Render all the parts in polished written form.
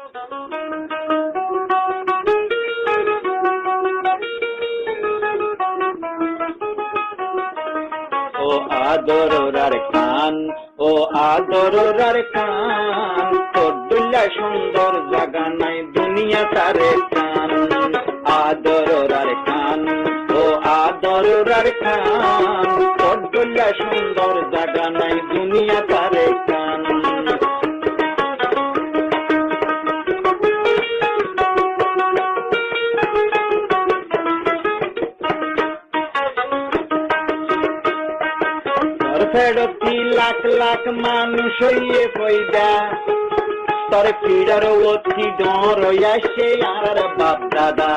ও আদরার কান, ও আদরার কান, তোর দুল্লা সুন্দর জাগা নাই দুনিয়া তারে কান। আদরার কান, ও আদরার কান, তোর দুল্লা সুন্দর জাগা নাই দুনিয়া তারে কান। ফেরতি লাখ লাখ মানুষ হইয়ে পয়দা, তোর পীড়ার অতি ডর আসে আর বাপ দাদা।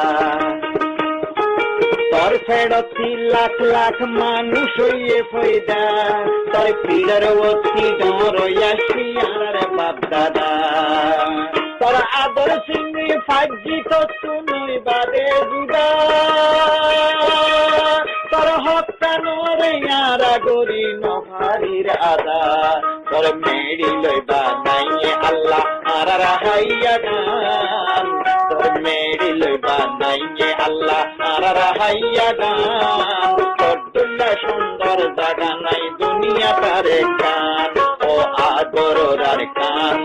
তোর ফেরতি লাখ লাখ মানুষ হইয়ে পয়দা, তোর পীড়ার অতি ডর আসে আর বাপ দাদা। তোর আদর চিনি ফাজি তো তুমি বাদে দুদা, তোর হকানোরে আরা গরি নহারির আদা। তোর মেড়ি লইবা নাইয়ে আল্লাহ আরা রাহাইয়া গান, তোর মেড়ি লইবা নাইয়ে আল্লাহ আরা রাহাইয়া গান। তোর দুল্লা সুন্দর জাগা নাই দুনিয়া তারে কান। ও আদরার কান,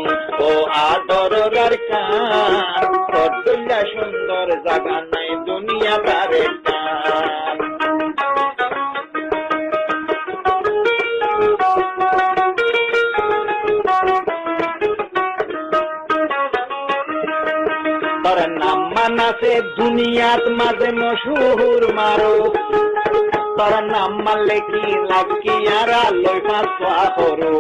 ও আদরার কান, তোর দুল্লা সুন্দর জাগা নাই দুনিয়া তারে কান। তোর নাম মানাছে দুনিয়াত মাঝে মশহুর মারো, তোর নাম মানলে কি লাভ কি আর লই পাঁচা করো।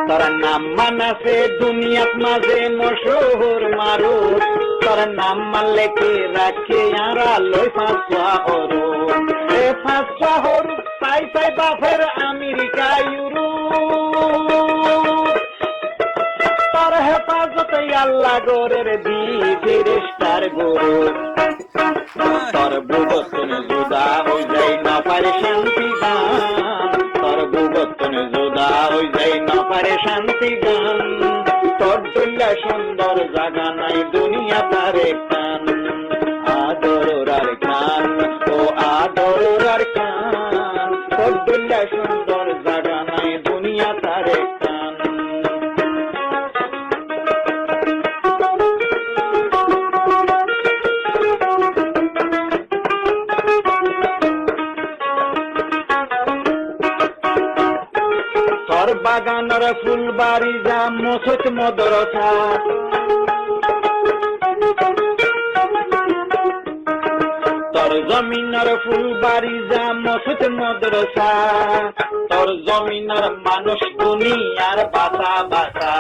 তোর নাম মানাছে দুনিয়াত মাঝে মশহুর মারো, তোর নাম মানলে কি রাখে আর লই পাঁচা করো। এ পাঁচা হর পাই পাই বাপের আমেরিকা ইউরোপ, তোর হেফাজতে আল্লাহ গোরের দি ফেরেশতার গুরু। তোর বুবতন জুদা হই যাই না পারে শান্তি গান, তোর বুবতন জুদা হই যাই না পারে শান্তি গান। তোর দুল্লা সুন্দর জাগা নাই দুনিয়া তারে কান। আদরার কান, ও আদরার কান, তোর দুল্লা সুন্দর জাগা নাই দুনিয়া তারে কান। তোর বাগানের ফুলবাড়ি যা মসজিদ মদরসা, তোর জমিনের ফুলবাড়ি যা মসজিদ মদরসা। তোর জমিনের মানুষ দুনিয়ার বাসা বাসা,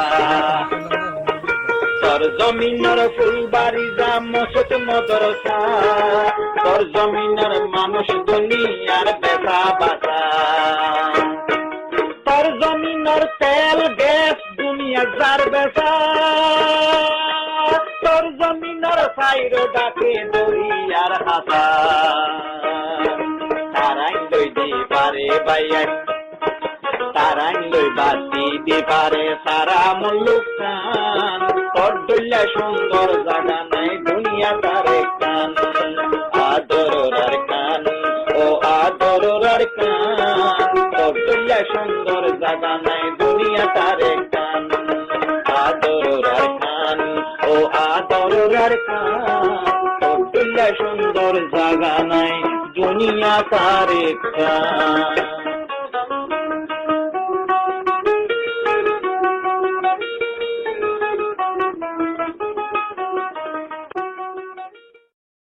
তোর জমিনের ফুলবাড়ি যা মসজিদ মদরসা। তোর জমিনের মানুষ দুনিয়ার বেসা বাসা। তোর জমিনের তেল গ্যাস দুনিয়া যার বেসা, তোর জমিনের সাইরো ডাকে দরিয়ার হাসা। তারাই লই দি পারে বাইয়া, তারাই লই বাতি দি পারে সারা মুলুক কান। তোর দুল্লা সুন্দর জাগা নাই দুনিয়া তারে কান। আদরার কান, ও আদরার কান, তোর দুল্লা সুন্দর জাগা নাই দুনিয়া তারে কান। আদরার কান, ও আদরার কান, তোর দুল্লা সুন্দর জাগা নাই দুনিয়া তারে কান।